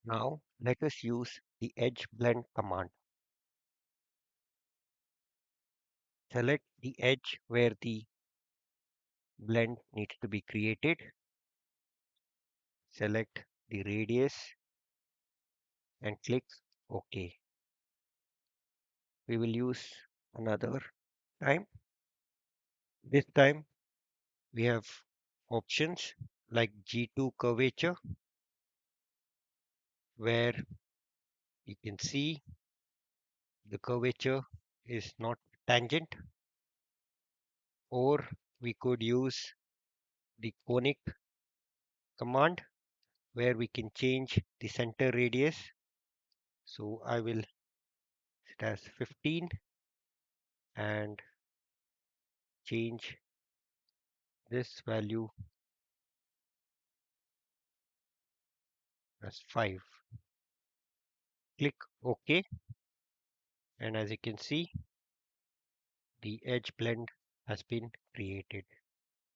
Now let us use the edge blend command. Select the edge where the blend needs to be created. Select the radius and click OK. We will use another time. This time we have options like G2 curvature, where you can see the curvature is not tangent, or we could use the conic command where we can change the center radius. So I will set as 15 and change this value as 5. Click OK, and as you can see, the edge blend has been created.